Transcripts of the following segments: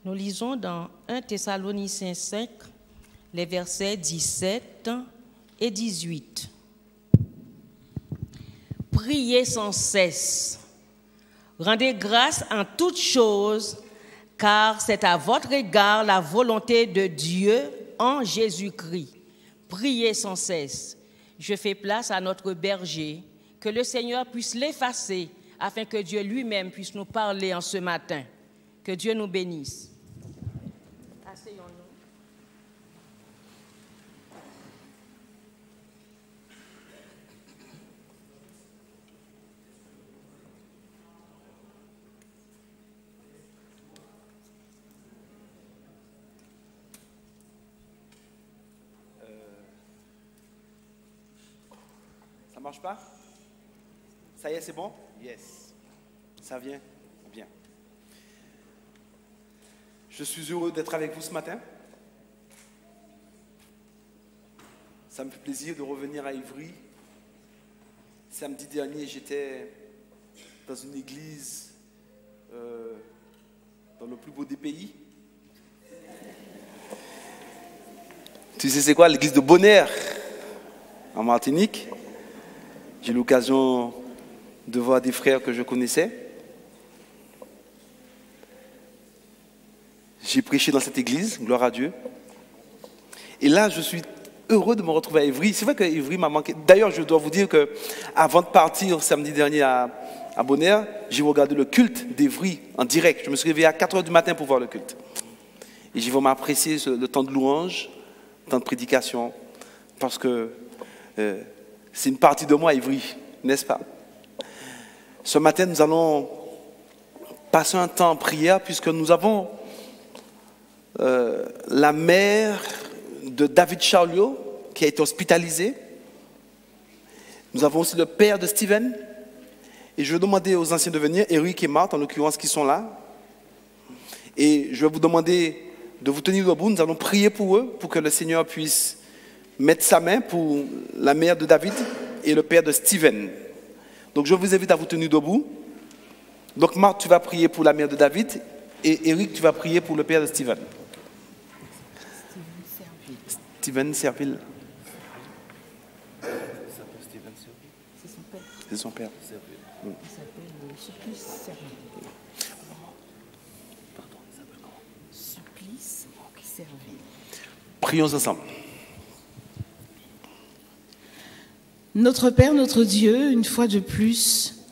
Nous lisons dans 1 Thessaloniciens 5, les versets 17 et 18. Priez sans cesse, rendez grâce en toutes choses, car c'est à votre égard la volonté de Dieu en Jésus-Christ. Priez sans cesse. Je fais place à notre berger, que le Seigneur puisse l'effacer, afin que Dieu lui-même puisse nous parler en ce matin. Que Dieu nous bénisse. Asseyons-nous. Ça marche pas? Ça y est, c'est bon? Yes. Ça vient? Bien. Je suis heureux d'être avec vous ce matin. Ça me fait plaisir de revenir à Ivry. Samedi dernier, j'étais dans une église dans le plus beau des pays. Tu sais c'est quoi? L'église de Bonaire, en Martinique. J'ai eu l'occasion de voir des frères que je connaissais. J'ai prêché dans cette église, gloire à Dieu. Et là, je suis heureux de me retrouver à Ivry. C'est vrai que Ivry m'a manqué. D'ailleurs, je dois vous dire qu'avant de partir samedi dernier à Bonaire, j'ai regardé le culte d'Ivry en direct. Je me suis réveillé à 4h du matin pour voir le culte. Et j'ai vraiment apprécié le temps de louange, le temps de prédication, parce que c'est une partie de moi, Ivry, n'est-ce pas? Ce matin, nous allons passer un temps en prière, puisque nous avons la mère de David Charliot qui a été hospitalisée. Nous avons aussi le père de Steven. Et je vais demander aux anciens de venir, Eric et Marthe en l'occurrence, qui sont là. Et je vais vous demander de vous tenir debout. Nous allons prier pour eux, pour que le Seigneur puisse mettre sa main pour la mère de David et le père de Steven. Donc je vous invite à vous tenir debout. Donc Marthe, tu vas prier pour la mère de David et Eric, tu vas prier pour le père de Steven. Steven Serville. C'est son père. Il s'appelle Supplice Serville. Pardon, il s'appelle comment? Supplice Serville. Prions ensemble. Notre Père, notre Dieu, une fois de plus,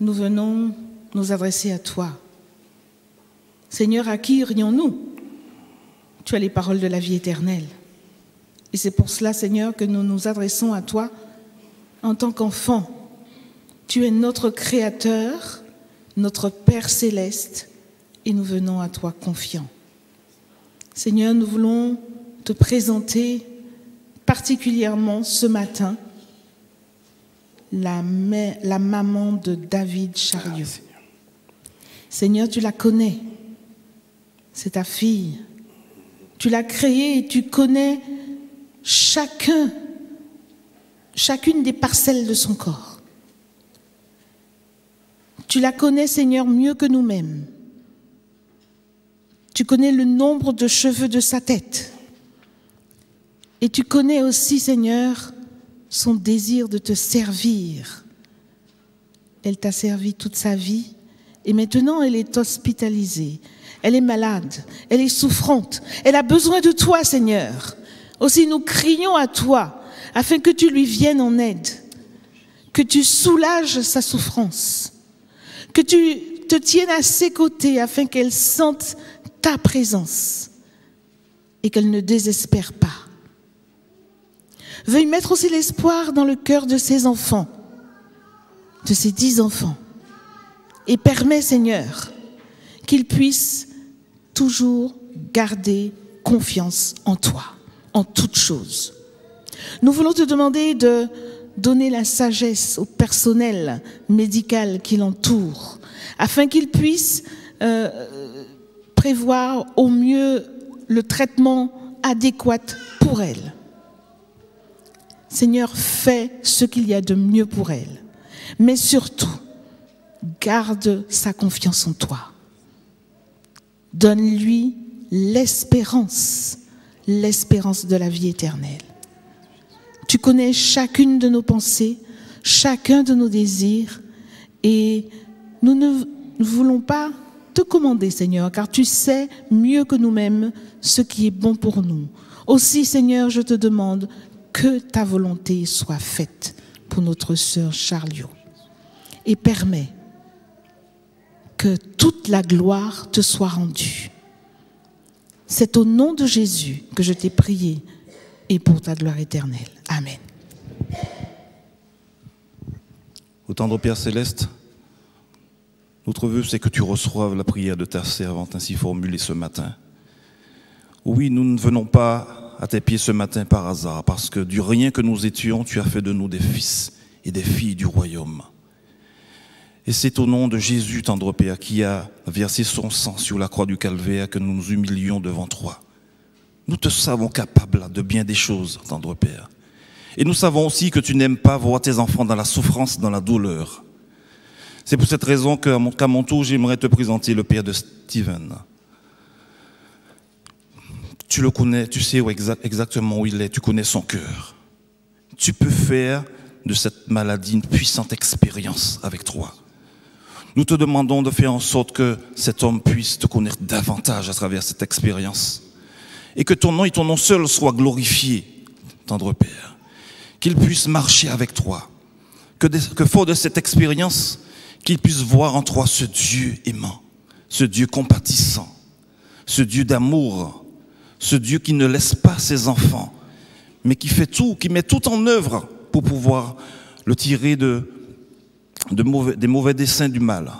nous venons nous adresser à toi. Seigneur, à qui irions-nous? Tu as les paroles de la vie éternelle. Et c'est pour cela, Seigneur, que nous nous adressons à toi en tant qu'enfants. Tu es notre Créateur, notre Père céleste, et nous venons à toi confiants. Seigneur, nous voulons te présenter particulièrement ce matin la maman de David Charliot. Seigneur, tu la connais. C'est ta fille. Tu l'as créée et tu connais chacune des parcelles de son corps. Tu la connais, Seigneur, mieux que nous-mêmes. Tu connais le nombre de cheveux de sa tête. Et tu connais aussi, Seigneur, son désir de te servir. Elle t'a servi toute sa vie et maintenant elle est hospitalisée. Elle est malade, elle est souffrante, elle a besoin de toi, Seigneur. Aussi nous crions à toi afin que tu lui viennes en aide, que tu soulages sa souffrance, que tu te tiennes à ses côtés afin qu'elle sente ta présence et qu'elle ne désespère pas. Veuille mettre aussi l'espoir dans le cœur de ses enfants, de ses 10 enfants. Et permets, Seigneur, qu'ils puissent toujours garder confiance en toi, en toutes choses. Nous voulons te demander de donner la sagesse au personnel médical qui l'entoure, afin qu'il puisse prévoir au mieux le traitement adéquat pour elle. Seigneur, fais ce qu'il y a de mieux pour elle. Mais surtout, garde sa confiance en toi. Donne-lui l'espérance de la vie éternelle. Tu connais chacune de nos pensées, chacun de nos désirs, et nous ne voulons pas te commander, Seigneur, car tu sais mieux que nous-mêmes ce qui est bon pour nous. Aussi, Seigneur, je te demande que ta volonté soit faite pour notre sœur Charliot. Et permets que toute la gloire te soit rendue. C'est au nom de Jésus que je t'ai prié et pour ta gloire éternelle. Amen. Ô tendre Père Céleste, notre vœu, c'est que tu reçoives la prière de ta servante ainsi formulée ce matin. Oui, nous ne venons pas à tes pieds ce matin par hasard, parce que du rien que nous étions, tu as fait de nous des fils et des filles du royaume. Et c'est au nom de Jésus, tendre Père, qui a versé son sang sur la croix du Calvaire, que nous nous humilions devant toi. Nous te savons capable de bien des choses, tendre Père. Et nous savons aussi que tu n'aimes pas voir tes enfants dans la souffrance, dans la douleur. C'est pour cette raison qu'à mon tour, j'aimerais te présenter le père de Steven. Tu le connais, tu sais exactement où il est, tu connais son cœur. Tu peux faire de cette maladie une puissante expérience avec toi. Nous te demandons de faire en sorte que cet homme puisse te connaître davantage à travers cette expérience. Et que ton nom et ton nom seul soient glorifiés, tendre Père. Qu'il puisse marcher avec toi. Que fort de cette expérience, qu'il puisse voir en toi ce Dieu aimant, ce Dieu compatissant, ce Dieu d'amour, ce Dieu qui ne laisse pas ses enfants, mais qui fait tout, qui met tout en œuvre pour pouvoir le tirer des mauvais desseins du mal.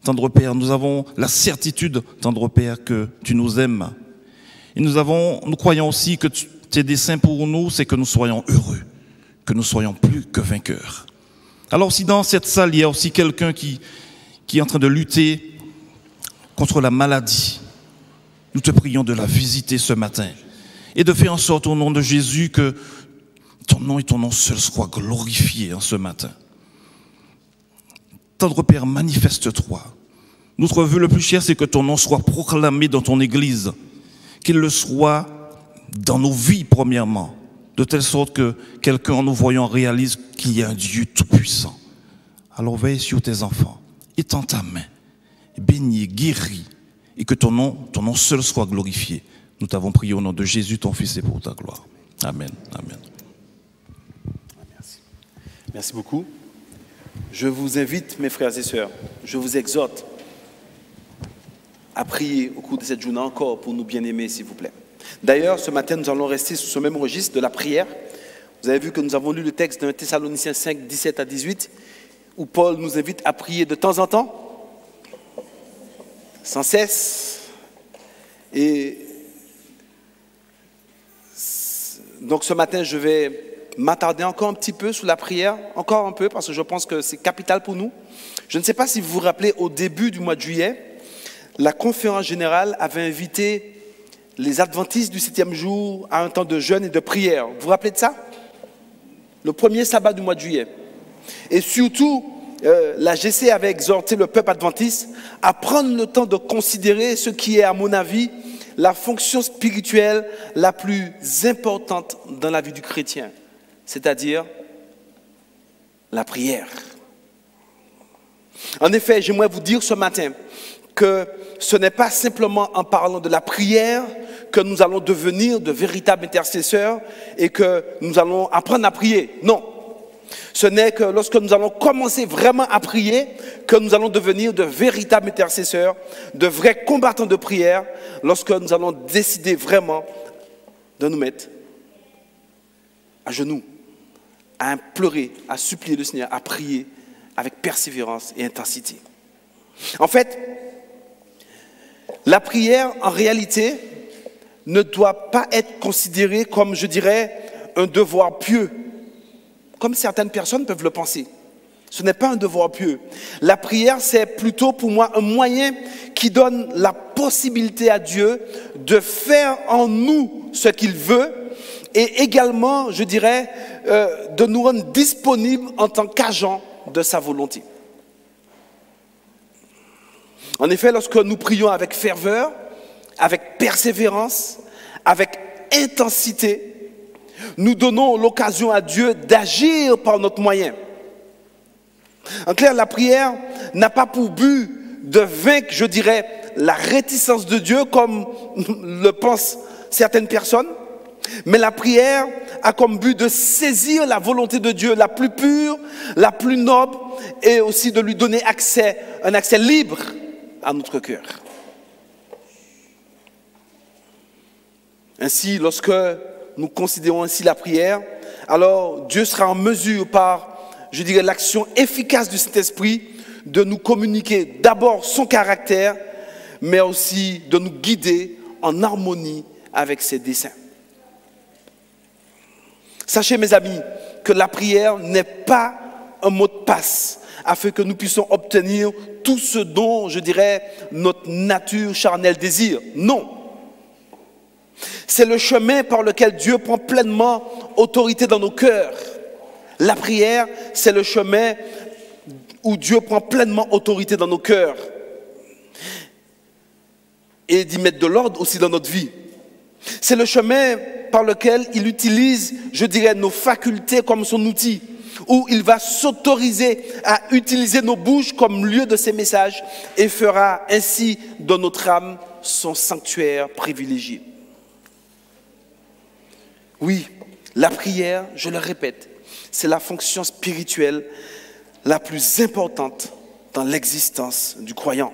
Tendre Père, nous avons la certitude, tendre Père, que tu nous aimes. Et nous croyons aussi que tes desseins pour nous, c'est que nous soyons heureux, que nous soyons plus que vainqueurs. Alors si dans cette salle, il y a aussi quelqu'un qui est en train de lutter contre la maladie, nous te prions de la visiter ce matin et de faire en sorte au nom de Jésus que ton nom et ton nom seul soient glorifiés en ce matin. Tendre Père, manifeste-toi. Notre vœu le plus cher, c'est que ton nom soit proclamé dans ton Église, qu'il le soit dans nos vies premièrement, de telle sorte que quelqu'un en nous voyant réalise qu'il y a un Dieu tout-puissant. Alors veille sur tes enfants, étends ta main, bénis, guéris, et que ton nom seul soit glorifié. Nous t'avons prié au nom de Jésus, ton Fils, et pour ta gloire. Amen. Amen. Merci. Merci beaucoup. Je vous invite, mes frères et sœurs, je vous exhorte à prier au cours de cette journée encore pour nous bien-aimer, s'il vous plaît. D'ailleurs, ce matin, nous allons rester sur ce même registre de la prière. Vous avez vu que nous avons lu le texte d'un Thessaloniciens 5, 17 à 18, où Paul nous invite à prier de temps en temps, sans cesse. Et donc ce matin, je vais m'attarder encore un petit peu sur la prière, encore un peu, parce que je pense que c'est capital pour nous. Je ne sais pas si vous vous rappelez, au début du mois de juillet, la conférence générale avait invité les adventistes du 7e jour à un temps de jeûne et de prière. Vous vous rappelez de ça? Le premier sabbat du mois de juillet. Et surtout, la GC avait exhorté le peuple adventiste à prendre le temps de considérer ce qui est, à mon avis, la fonction spirituelle la plus importante dans la vie du chrétien, c'est-à-dire la prière. En effet, j'aimerais vous dire ce matin que ce n'est pas simplement en parlant de la prière que nous allons devenir de véritables intercesseurs et que nous allons apprendre à prier. Non. Ce n'est que lorsque nous allons commencer vraiment à prier que nous allons devenir de véritables intercesseurs, de vrais combattants de prière, lorsque nous allons décider vraiment de nous mettre à genoux, à implorer, à supplier le Seigneur, à prier avec persévérance et intensité. En fait, la prière, en réalité, ne doit pas être considérée comme, je dirais, un devoir pieux, comme certaines personnes peuvent le penser. Ce n'est pas un devoir pieux. La prière, c'est plutôt pour moi un moyen qui donne la possibilité à Dieu de faire en nous ce qu'il veut et également, je dirais, de nous rendre disponibles en tant qu'agents de sa volonté. En effet, lorsque nous prions avec ferveur, avec persévérance, avec intensité, nous donnons l'occasion à Dieu d'agir par notre moyen. En clair, la prière n'a pas pour but de vaincre, je dirais, la réticence de Dieu comme le pensent certaines personnes, mais la prière a comme but de saisir la volonté de Dieu la plus pure, la plus noble, et aussi de lui donner un accès libre à notre cœur. Ainsi, lorsque nous considérons ainsi la prière, alors Dieu sera en mesure par, je dirais, l'action efficace du Saint-Esprit de nous communiquer d'abord son caractère, mais aussi de nous guider en harmonie avec ses desseins. Sachez, mes amis, que la prière n'est pas un mot de passe afin que nous puissions obtenir tout ce dont, je dirais, notre nature charnelle désire. Non. C'est le chemin par lequel Dieu prend pleinement autorité dans nos cœurs. La prière, c'est le chemin où Dieu prend pleinement autorité dans nos cœurs et d'y mettre de l'ordre aussi dans notre vie. C'est le chemin par lequel il utilise, je dirais, nos facultés comme son outil, où il va s'autoriser à utiliser nos bouches comme lieu de ses messages et fera ainsi de notre âme son sanctuaire privilégié. Oui, la prière, je le répète, c'est la fonction spirituelle la plus importante dans l'existence du croyant.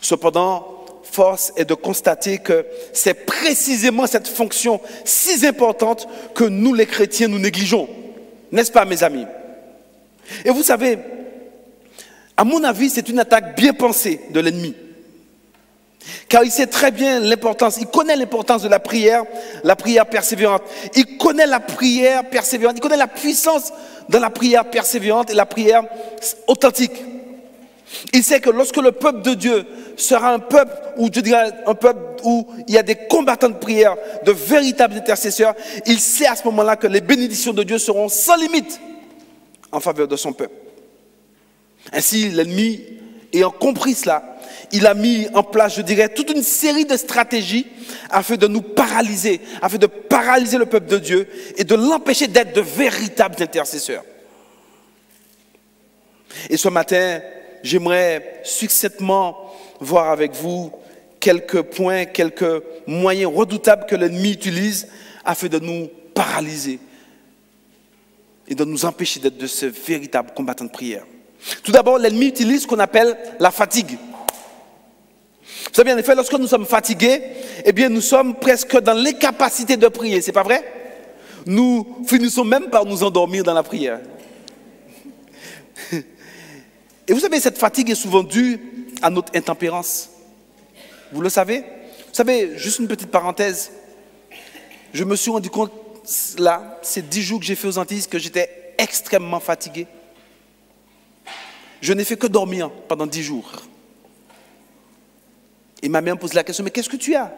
Cependant, force est de constater que c'est précisément cette fonction si importante que nous, les chrétiens, nous négligeons. N'est-ce pas, mes amis? Et vous savez, à mon avis, c'est une attaque bien pensée de l'ennemi. Car il sait très bien l'importance, il connaît l'importance de la prière persévérante. Il connaît la prière persévérante, il connaît la puissance de la prière persévérante et la prière authentique. Il sait que lorsque le peuple de Dieu sera un peuple où, je dirais, un peuple où il y a des combattants de prière, de véritables intercesseurs, il sait à ce moment-là que les bénédictions de Dieu seront sans limite en faveur de son peuple. Ainsi, l'ennemi, ayant compris cela, il a mis en place, je dirais, toute une série de stratégies afin de nous paralyser, afin de paralyser le peuple de Dieu et de l'empêcher d'être de véritables intercesseurs. Et ce matin, j'aimerais succinctement voir avec vous quelques points, quelques moyens redoutables que l'ennemi utilise afin de nous paralyser et de nous empêcher d'être de ce véritable combattant de prière. Tout d'abord, l'ennemi utilise ce qu'on appelle la fatigue. Vous savez, en effet, lorsque nous sommes fatigués, eh bien, nous sommes presque dans l'incapacité de prier, c'est pas vrai? Nous finissons même par nous endormir dans la prière. Et vous savez, cette fatigue est souvent due à notre intempérance. Vous le savez? Vous savez, juste une petite parenthèse, je me suis rendu compte, là, ces 10 jours que j'ai fait aux Antilles, que j'étais extrêmement fatigué. Je n'ai fait que dormir pendant 10 jours. Et ma mère me pose la question, mais qu'est-ce que tu as?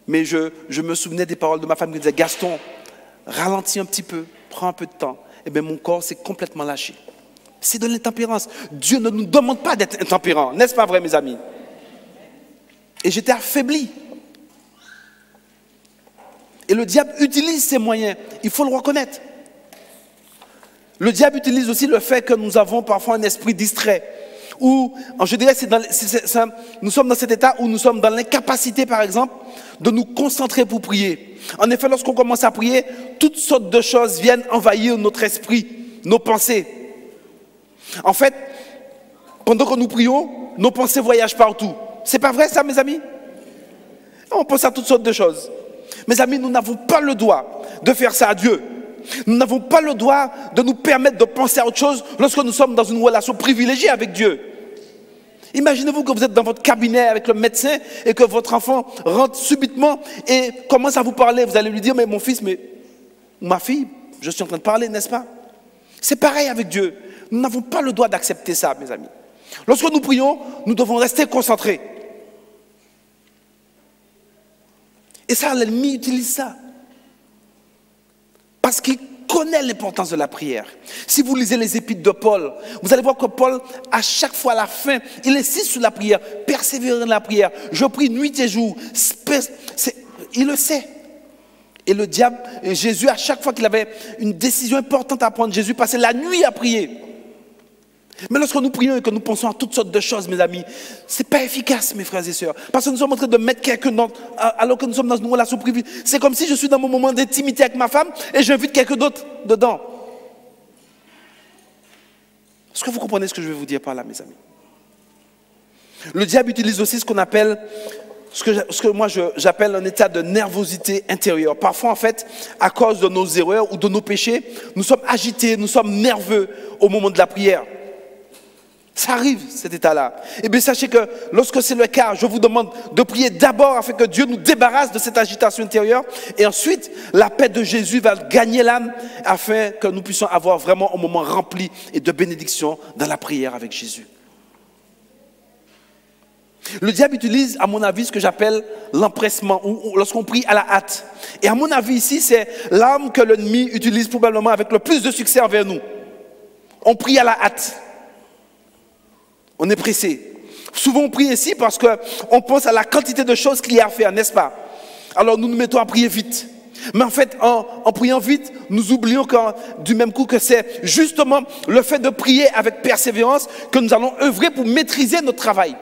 Mais je me souvenais des paroles de ma femme qui disait, Gaston, ralentis un petit peu, prends un peu de temps. Et bien mon corps s'est complètement lâché. C'est de l'intempérance. Dieu ne nous demande pas d'être intempérants, n'est-ce pas vrai, mes amis? Et j'étais affaibli. Et le diable utilise ses moyens, il faut le reconnaître. Le diable utilise aussi le fait que nous avons parfois un esprit distrait. Ou, je dirais, nous sommes dans cet état où nous sommes dans l'incapacité, par exemple, de nous concentrer pour prier. En effet, lorsqu'on commence à prier, toutes sortes de choses viennent envahir notre esprit, nos pensées. En fait, pendant que nous prions, nos pensées voyagent partout. C'est pas vrai ça, mes amis? On pense à toutes sortes de choses. Mes amis, nous n'avons pas le droit de faire ça à Dieu. Nous n'avons pas le droit de nous permettre de penser à autre chose lorsque nous sommes dans une relation privilégiée avec Dieu. Imaginez-vous que vous êtes dans votre cabinet avec le médecin et que votre enfant rentre subitement et commence à vous parler. Vous allez lui dire, mais mon fils, mais ma fille, je suis en train de parler, n'est-ce pas? C'est pareil avec Dieu. Nous n'avons pas le droit d'accepter ça, mes amis. Lorsque nous prions, nous devons rester concentrés. Et ça, l'ennemi utilise ça. Parce qu'il connaît l'importance de la prière. Si vous lisez les épîtres de Paul, vous allez voir que Paul, à chaque fois à la fin, il insiste sur la prière, persévérer dans la prière. Je prie nuit et jour. Il le sait. Et le diable, et Jésus, à chaque fois qu'il avait une décision importante à prendre, Jésus passait la nuit à prier. Mais lorsque nous prions et que nous pensons à toutes sortes de choses, mes amis, ce n'est pas efficace, mes frères et sœurs. Parce que nous sommes en train de mettre quelqu'un dans, alors que nous sommes dans une relation privée. C'est comme si je suis dans mon moment d'intimité avec ma femme et j'invite quelqu'un d'autre dedans. Est-ce que vous comprenez ce que je vais vous dire par là, mes amis? Le diable utilise aussi ce qu'on appelle, ce que moi j'appelle un état de nervosité intérieure. Parfois, en fait, à cause de nos erreurs ou de nos péchés, nous sommes agités, nous sommes nerveux au moment de la prière. Ça arrive, cet état-là. Eh bien, sachez que lorsque c'est le cas, je vous demande de prier d'abord afin que Dieu nous débarrasse de cette agitation intérieure. Et ensuite, la paix de Jésus va gagner l'âme afin que nous puissions avoir vraiment un moment rempli et de bénédiction dans la prière avec Jésus. Le diable utilise, à mon avis, ce que j'appelle l'empressement, ou lorsqu'on prie à la hâte. Et à mon avis, ici, c'est l'arme que l'ennemi utilise probablement avec le plus de succès envers nous. On prie à la hâte. On est pressé. Souvent on prie ainsi parce qu'on pense à la quantité de choses qu'il y a à faire, n'est-ce pas? Alors nous nous mettons à prier vite. Mais en fait, en priant vite, nous oublions du même coup que c'est justement le fait de prier avec persévérance que nous allons œuvrer pour maîtriser notre travail.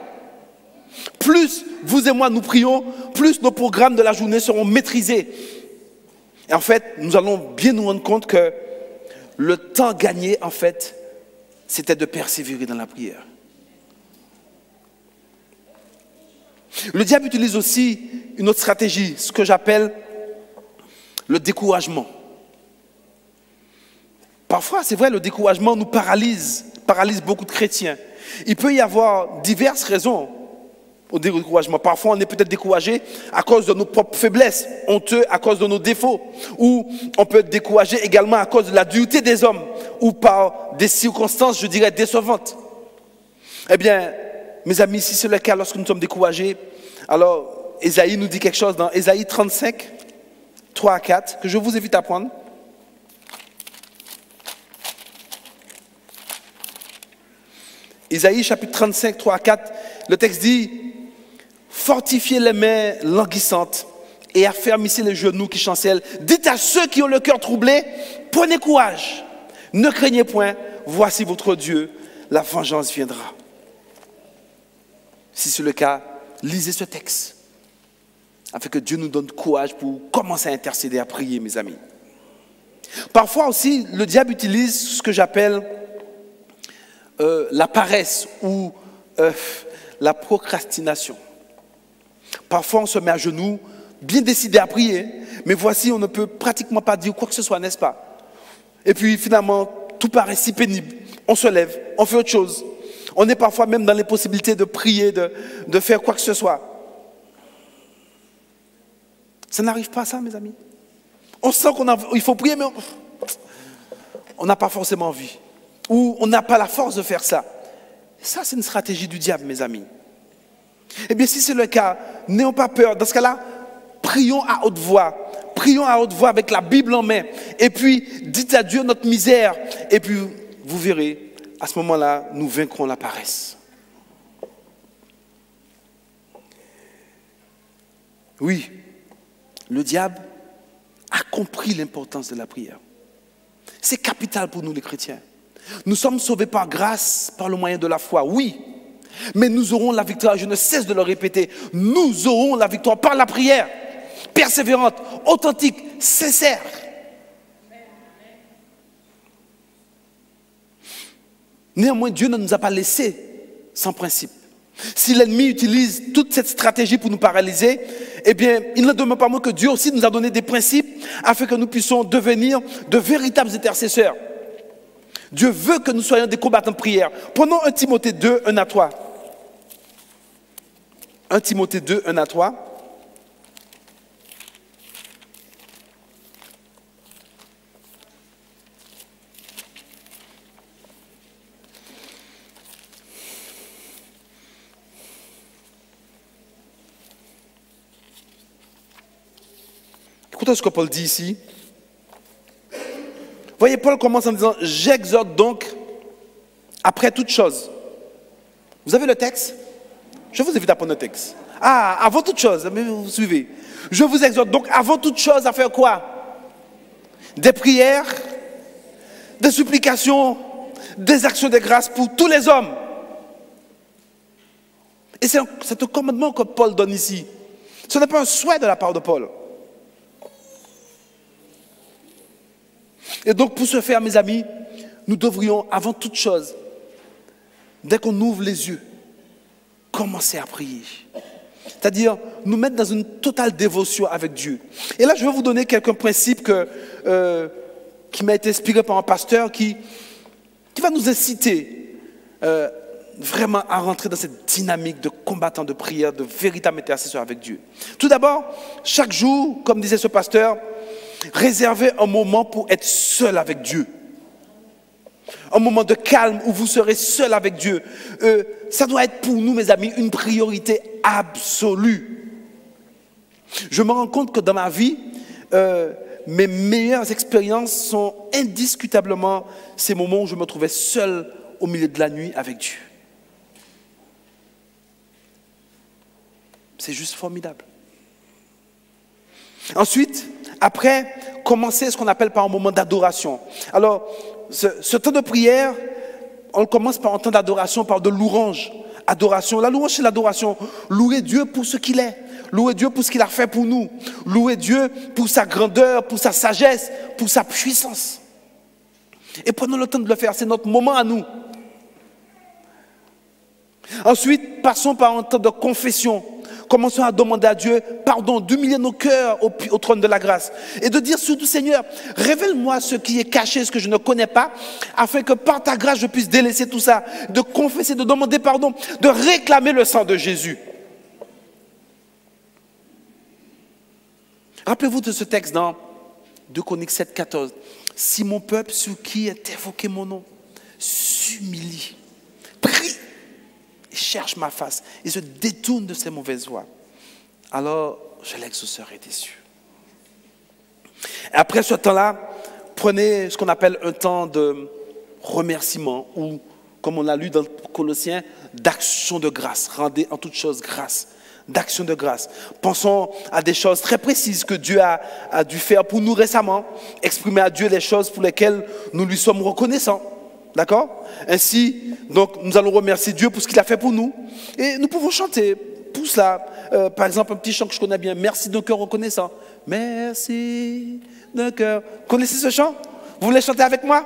Plus vous et moi nous prions, plus nos programmes de la journée seront maîtrisés. Et en fait, nous allons bien nous rendre compte que le temps gagné, en fait, c'était de persévérer dans la prière. Le diable utilise aussi une autre stratégie, ce que j'appelle le découragement. Parfois, c'est vrai, le découragement nous paralyse beaucoup de chrétiens. Il peut y avoir diverses raisons au découragement. Parfois, on est peut-être découragé à cause de nos propres faiblesses, honteux à cause de nos défauts, ou on peut être découragé également à cause de la dureté des hommes, ou par des circonstances, je dirais, décevantes. Eh bien, mes amis, si c'est le cas lorsque nous sommes découragés, alors Ésaïe nous dit quelque chose dans Ésaïe 35, 3 à 4, que je vous invite à prendre. Ésaïe chapitre 35, 3 à 4, le texte dit « Fortifiez les mains languissantes et affermissez les genoux qui chancellent. Dites à ceux qui ont le cœur troublé, prenez courage, ne craignez point, voici votre Dieu, la vengeance viendra. » Si c'est le cas, lisez ce texte, afin que Dieu nous donne courage pour commencer à intercéder, à prier, mes amis. Parfois aussi, le diable utilise ce que j'appelle la paresse ou la procrastination. Parfois, on se met à genoux, bien décidé à prier, mais voici, on ne peut pratiquement pas dire quoi que ce soit, n'est-ce pas? Et puis finalement, tout paraît si pénible. On se lève, on fait autre chose. On est parfois même dans l'impossibilité de prier, de faire quoi que ce soit. Ça n'arrive pas ça, mes amis. On sent qu'il faut prier, mais on n'a pas forcément envie. Ou on n'a pas la force de faire ça. Ça, c'est une stratégie du diable, mes amis. Eh bien, si c'est le cas, n'ayons pas peur. Dans ce cas-là, prions à haute voix. Prions à haute voix avec la Bible en main. Et puis, dites à Dieu notre misère. Et puis, vous verrez, à ce moment-là, nous vaincrons la paresse. Oui, le diable a compris l'importance de la prière. C'est capital pour nous les chrétiens. Nous sommes sauvés par grâce, par le moyen de la foi, oui. Mais nous aurons la victoire, je ne cesse de le répéter. Nous aurons la victoire par la prière, persévérante, authentique, sincère. Néanmoins, Dieu ne nous a pas laissés sans principe. Si l'ennemi utilise toute cette stratégie pour nous paralyser, eh bien, il ne demeure pas moins que Dieu aussi nous a donné des principes afin que nous puissions devenir de véritables intercesseurs. Dieu veut que nous soyons des combattants de prière. Prenons 1 Timothée 2, 1 à 3. 1 Timothée 2, 1 à 3. Écoutez ce que Paul dit ici. Voyez, Paul commence en disant, j'exhorte donc, après toute chose. Vous avez le texte? Je vous invite à prendre le texte. Ah, avant toute chose, mais vous suivez. Je vous exhorte donc, avant toute chose, à faire quoi? Des prières, des supplications, des actions de grâce pour tous les hommes. Et c'est un commandement que Paul donne ici. Ce n'est pas un souhait de la part de Paul. Et donc, pour ce faire, mes amis, nous devrions, avant toute chose, dès qu'on ouvre les yeux, commencer à prier. C'est-à-dire, nous mettre dans une totale dévotion avec Dieu. Et là, je vais vous donner quelques principes qui m'a été inspiré par un pasteur qui va nous inciter vraiment à rentrer dans cette dynamique de combattant, de prière, de véritable intercession avec Dieu. Tout d'abord, chaque jour, comme disait ce pasteur, réservez un moment pour être seul avec Dieu. Un moment de calme où vous serez seul avec Dieu. Ça doit être pour nous, mes amis, une priorité absolue. Je me rends compte que dans ma vie, mes meilleures expériences sont indiscutablement ces moments où je me trouvais seul au milieu de la nuit avec Dieu. C'est juste formidable. Ensuite, après, commencer ce qu'on appelle par un moment d'adoration. Alors, ce temps de prière, on commence par un temps d'adoration, par de louange. Adoration. La louange, c'est l'adoration. Louer Dieu pour ce qu'il est. Louer Dieu pour ce qu'il a fait pour nous. Louer Dieu pour sa grandeur, pour sa sagesse, pour sa puissance. Et prenons le temps de le faire. C'est notre moment à nous. Ensuite, passons par un temps de confession. Commençons à demander à Dieu pardon, d'humilier nos cœurs au trône de la grâce. Et de dire surtout, Seigneur, révèle-moi ce qui est caché, ce que je ne connais pas, afin que par ta grâce, je puisse délaisser tout ça, de confesser, de demander pardon, de réclamer le sang de Jésus. Rappelez-vous de ce texte dans 2 Chroniques 7, 14. Si mon peuple, sur qui est évoqué mon nom, s'humilie, prie, et cherche ma face et se détourne de ses mauvaises voies, alors je l'exaucerai des cieux. Après ce temps-là, prenez ce qu'on appelle un temps de remerciement ou, comme on l'a lu dans Colossiens, d'action de grâce. Rendez en toute chose grâce. D'action de grâce. Pensons à des choses très précises que Dieu a dû faire pour nous récemment. Exprimer à Dieu les choses pour lesquelles nous lui sommes reconnaissants. D'accord? Ainsi, donc, nous allons remercier Dieu pour ce qu'il a fait pour nous. Et nous pouvons chanter pour cela. Par exemple, un petit chant que je connais bien. Merci d'un cœur reconnaissant. Merci d'un cœur. Connaissez ce chant? Vous voulez chanter avec moi?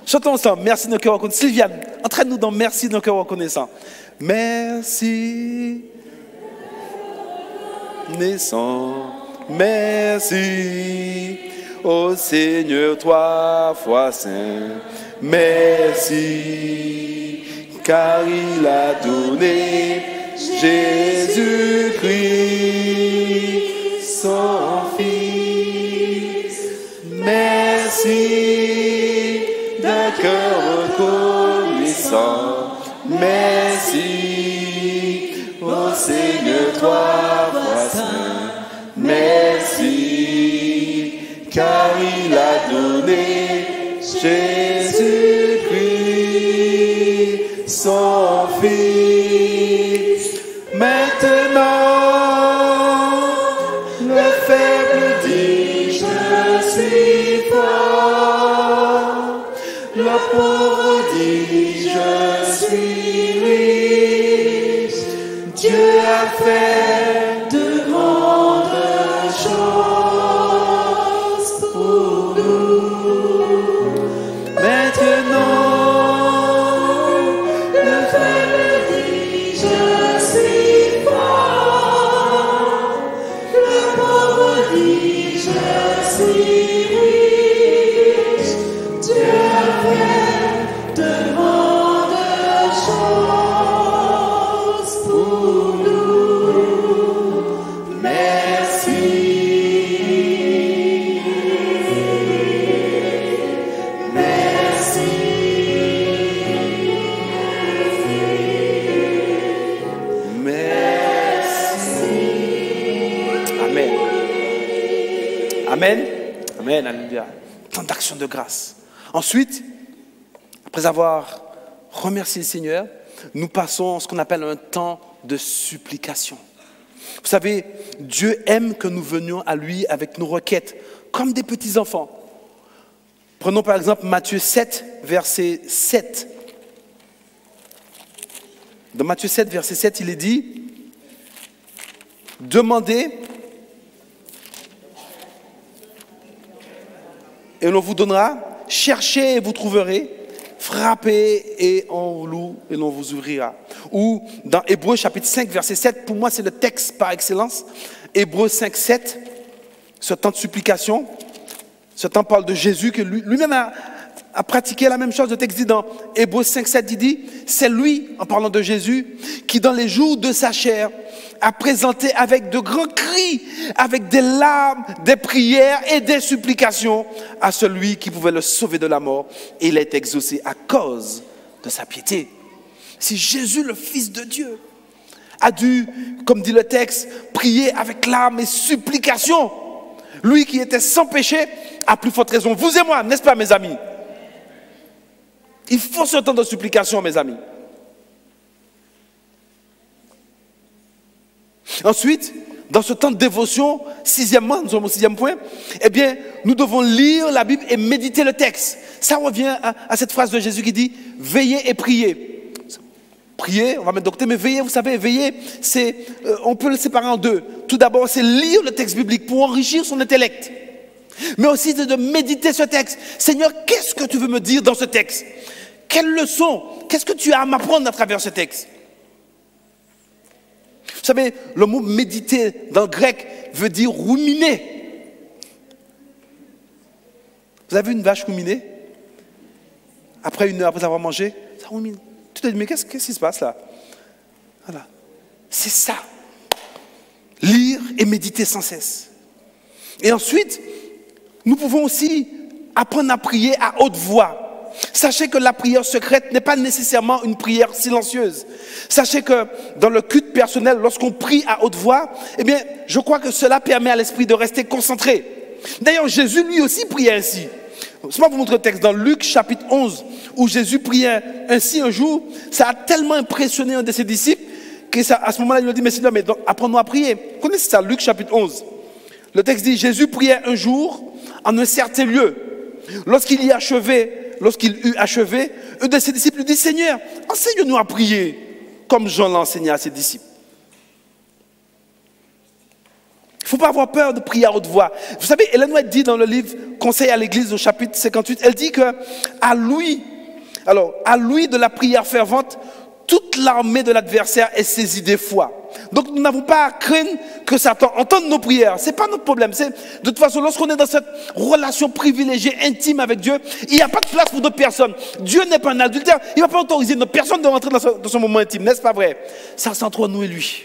Chantons ensemble. Merci d'un cœur reconnaissant. Sylviane, entraîne-nous dans Merci d'un cœur reconnaissant. Merci. Naissant. Merci. Ô Seigneur, toi, foi saint. Merci, car il a donné Jésus-Christ, son Fils. Merci, d'un cœur reconnaissant. Merci, ô Seigneur, toi, foi saint. Merci, car il a donné Jésus-Christ, son Fils. Maintenant, le faible dit, je suis fort. Le pauvre dit, je suis riche. Dieu a fait de grandes choses pour nous. temps d'action de grâce. Ensuite, après avoir remercié le Seigneur, nous passons à ce qu'on appelle un temps de supplication. Vous savez, Dieu aime que nous venions à lui avec nos requêtes, comme des petits enfants. Prenons par exemple Matthieu 7, verset 7. Dans Matthieu 7, verset 7, il est dit, « Demandez et l'on vous donnera, cherchez et vous trouverez, frappez et on l'on vous ouvrira. » Ou dans Hébreux chapitre 5, verset 7, pour moi c'est le texte par excellence, Hébreux 5, 7, ce temps de supplication, ce temps parle de Jésus, que lui-même a pratiqué la même chose. Le texte dit dans Hébreux 5, 7, il dit, c'est lui, en parlant de Jésus, qui dans les jours de sa chair, a présenté avec de grands cris, avec des larmes, des prières et des supplications à celui qui pouvait le sauver de la mort. Et il a été exaucé à cause de sa piété. Si Jésus, le Fils de Dieu, a dû, comme dit le texte, prier avec larmes et supplications, lui qui était sans péché, à plus forte raison, vous et moi, n'est-ce pas mes amis? Il faut ce temps de supplication, mes amis. Ensuite, dans ce temps de dévotion, sixièmement, nous sommes au 6e point, eh bien, nous devons lire la Bible et méditer le texte. Ça revient à cette phrase de Jésus qui dit « Veillez et priez ». Prier, on va mettre de côté, mais veiller, vous savez, veiller, c'est, on peut le séparer en deux. Tout d'abord, c'est lire le texte biblique pour enrichir son intellect. Mais aussi de méditer ce texte. Seigneur, qu'est-ce que tu veux me dire dans ce texte? Quelle leçon? Qu'est-ce que tu as à m'apprendre à travers ce texte? Vous savez, le mot méditer dans le grec veut dire ruminer. Vous avez vu une vache ruminer? Après 1 heure, après avoir mangé, ça rumine. Tu te dis, mais qu'est-ce qui se passe là? Voilà. C'est ça. Lire et méditer sans cesse. Et ensuite, nous pouvons aussi apprendre à prier à haute voix. Sachez que la prière secrète n'est pas nécessairement une prière silencieuse. Sachez que dans le culte personnel, lorsqu'on prie à haute voix, eh bien, je crois que cela permet à l'esprit de rester concentré. D'ailleurs, Jésus lui aussi priait ainsi. Je vais vous montrer le texte dans Luc chapitre 11, où Jésus priait ainsi un jour. Ça a tellement impressionné un de ses disciples qu'à ce moment-là, il lui a dit, mais Seigneur, mais apprends-nous à prier. Vous connaissez ça, Luc chapitre 11. Le texte dit, Jésus priait un jour en un certain lieu. Lorsqu'il eut achevé, un de ses disciples lui dit, Seigneur, enseigne-nous à prier, comme Jean l'a enseigné à ses disciples. Il ne faut pas avoir peur de prier à haute voix. Vous savez, Ellen White dit dans le livre Conseil à l'Église au chapitre 58, elle dit que à lui de la prière fervente, toute l'armée de l'adversaire est saisie des foi. Donc nous n'avons pas à craindre que Satan entende nos prières. Ce n'est pas notre problème. De toute façon, lorsqu'on est dans cette relation privilégiée, intime avec Dieu, il n'y a pas de place pour d'autres personnes. Dieu n'est pas un adultère. Il ne va pas autoriser notre personne de rentrer dans son moment intime. N'est-ce pas vrai? Ça, c'est entre nous et lui.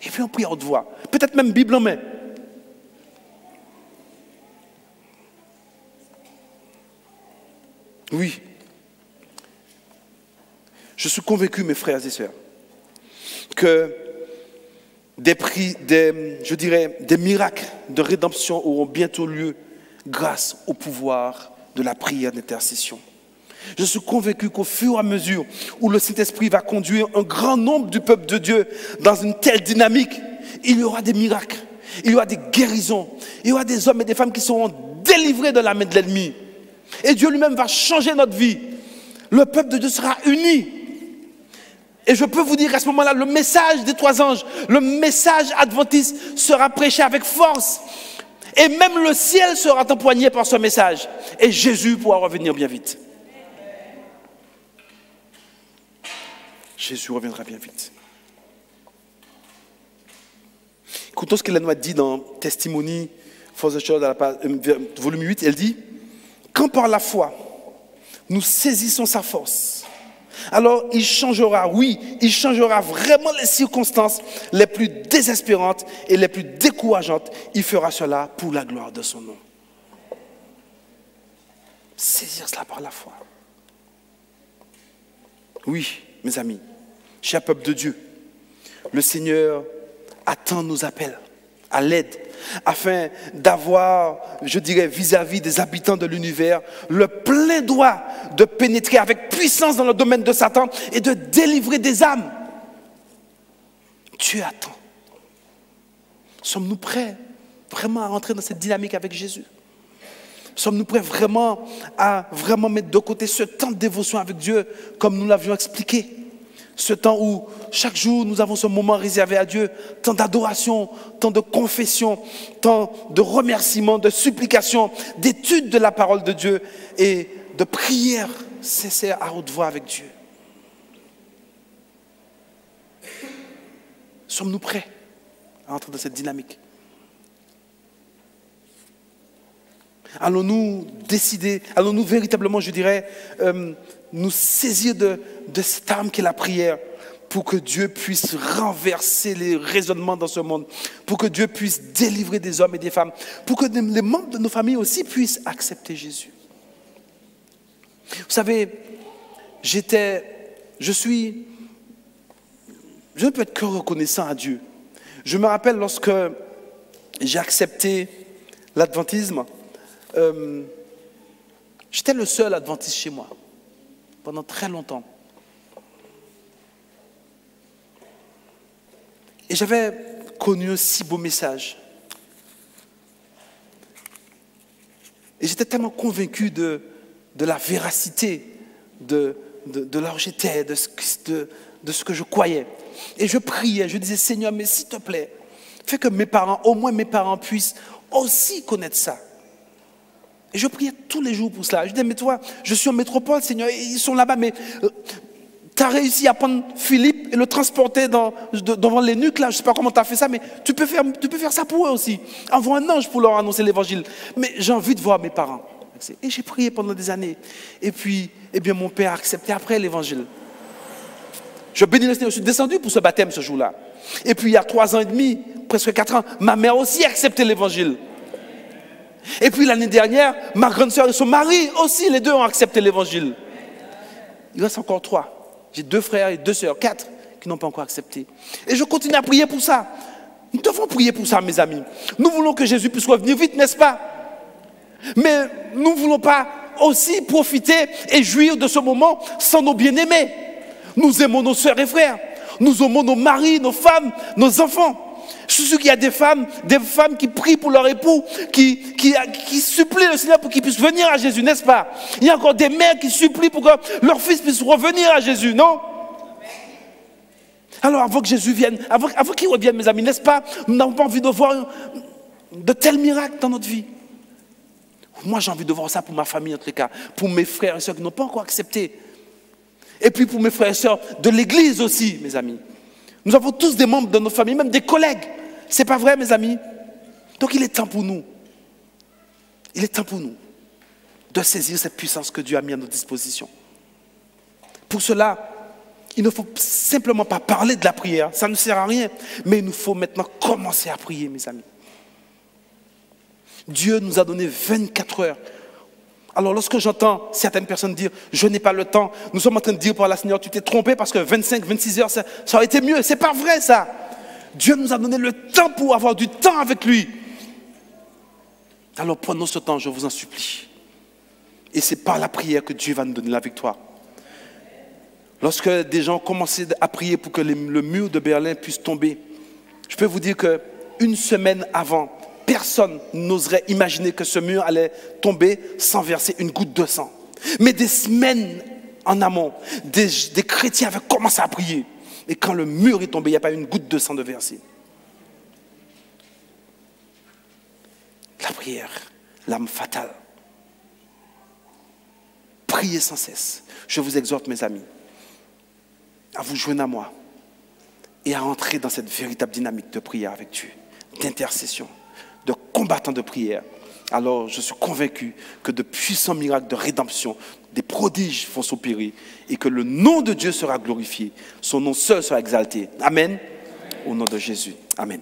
Et puis on prie à haute voix. Peut-être même Bible en main. Oui. Je suis convaincu, mes frères et sœurs, que des miracles de rédemption auront bientôt lieu grâce au pouvoir de la prière d'intercession. Je suis convaincu qu'au fur et à mesure où le Saint-Esprit va conduire un grand nombre du peuple de Dieu dans une telle dynamique, il y aura des miracles, il y aura des guérisons, il y aura des hommes et des femmes qui seront délivrés de la main de l'ennemi. Et Dieu lui-même va changer notre vie. Le peuple de Dieu sera uni. Et je peux vous dire qu'à ce moment-là, le message des 3 anges, le message adventiste sera prêché avec force. Et même le ciel sera empoigné par ce message. Et Jésus pourra revenir bien vite. Jésus reviendra bien vite. Écoutons ce qu'Ellen White dit dans Testimony for the Church, volume 8. Elle dit, quand par la foi, nous saisissons sa force, alors il changera vraiment les circonstances les plus désespérantes et les plus décourageantes. Il fera cela pour la gloire de son nom. Saisir cela par la foi. Oui, mes amis, cher peuple de Dieu, le Seigneur attend nos appels à l'aide, afin d'avoir, je dirais, vis-à-vis des habitants de l'univers, le plein droit de pénétrer avec puissance dans le domaine de Satan et de délivrer des âmes. Dieu attend. Sommes-nous prêts vraiment à rentrer dans cette dynamique avec Jésus? Sommes-nous prêts vraiment à vraiment mettre de côté ce temps de dévotion avec Dieu, comme nous l'avions expliqué? Ce temps où chaque jour nous avons ce moment réservé à Dieu, temps d'adoration, temps de confession, temps de remerciement, de supplication, d'étude de la parole de Dieu et de prière sincère à haute voix avec Dieu. Sommes-nous prêts à entrer dans cette dynamique? Allons-nous décider, allons-nous véritablement, je dirais, nous saisir de cette arme qu'est la prière pour que Dieu puisse renverser les raisonnements dans ce monde, pour que Dieu puisse délivrer des hommes et des femmes, pour que les membres de nos familles aussi puissent accepter Jésus. Vous savez, je ne peux être que reconnaissant à Dieu. Je me rappelle lorsque j'ai accepté l'adventisme, j'étais le seul adventiste chez moi pendant très longtemps. Et j'avais connu un si beau message. Et j'étais tellement convaincu de la véracité de là où j'étais, de ce que je croyais. Et je priais, je disais, Seigneur, mais s'il te plaît, fais que mes parents, au moins mes parents puissent aussi connaître ça. Et je priais tous les jours pour cela. Je disais, mais toi, je suis en métropole, Seigneur, ils sont là-bas, mais tu as réussi à prendre Philippe et le transporter devant les nuques, là, je ne sais pas comment tu as fait ça, mais tu peux faire ça pour eux aussi. Envoie un ange pour leur annoncer l'évangile. Mais j'ai envie de voir mes parents. Et j'ai prié pendant des années. Et puis, eh bien, mon père a accepté après l'évangile. Je bénis le Seigneur, je suis descendu pour ce baptême ce jour-là. Et puis, il y a 3 ans et demi, presque 4 ans, ma mère aussi a accepté l'évangile. Et puis l'année dernière, ma grande sœur et son mari aussi, les deux ont accepté l'évangile. Il reste encore 3. J'ai 2 frères et 2 sœurs, 4 qui n'ont pas encore accepté. Et je continue à prier pour ça. Nous devons prier pour ça, mes amis. Nous voulons que Jésus puisse revenir vite, n'est-ce pas? Mais nous ne voulons pas aussi profiter et jouir de ce moment sans nos bien-aimés. Nous aimons nos sœurs et frères. Nous aimons nos maris, nos femmes, nos enfants. Je suis sûr qu'il y a des femmes qui prient pour leur époux, qui supplient le Seigneur pour qu'il puisse venir à Jésus, n'est-ce pas? Il y a encore des mères qui supplient pour que leur fils puisse revenir à Jésus, non? Alors avant que Jésus vienne, avant qu'il revienne, mes amis, n'est-ce pas? Nous n'avons pas envie de voir de tels miracles dans notre vie. Moi, j'ai envie de voir ça pour ma famille, en tout cas, pour mes frères et sœurs qui n'ont pas encore accepté. Et puis pour mes frères et sœurs de l'église aussi, mes amis. Nous avons tous des membres de nos familles, même des collègues. C'est pas vrai, mes amis? Donc il est temps pour nous. Il est temps pour nous de saisir cette puissance que Dieu a mise à notre disposition. Pour cela, il ne faut simplement pas parler de la prière. Ça ne sert à rien. Mais il nous faut maintenant commencer à prier, mes amis. Dieu nous a donné 24 heures. Alors lorsque j'entends certaines personnes dire « je n'ai pas le temps », nous sommes en train de dire par la Seigneur, tu t'es trompé parce que 25, 26 heures, ça aurait été mieux. C'est pas vrai ça. Dieu nous a donné le temps pour avoir du temps avec lui. Alors prenons ce temps, je vous en supplie. Et c'est par la prière que Dieu va nous donner la victoire. Lorsque des gens commençaient à prier pour que le mur de Berlin puisse tomber, je peux vous dire qu'une semaine avant, personne n'oserait imaginer que ce mur allait tomber sans verser une goutte de sang. Mais des semaines en amont, des chrétiens avaient commencé à prier. Et quand le mur est tombé, il n'y a pas une goutte de sang de versée. La prière, l'âme fatale. Priez sans cesse. Je vous exhorte, mes amis, à vous joindre à moi et à entrer dans cette véritable dynamique de prière avec Dieu, d'intercession, de combattants de prière. Alors je suis convaincu que de puissants miracles de rédemption, des prodiges vont s'opérer et que le nom de Dieu sera glorifié, son nom seul sera exalté. Amen. Au nom de Jésus. Amen.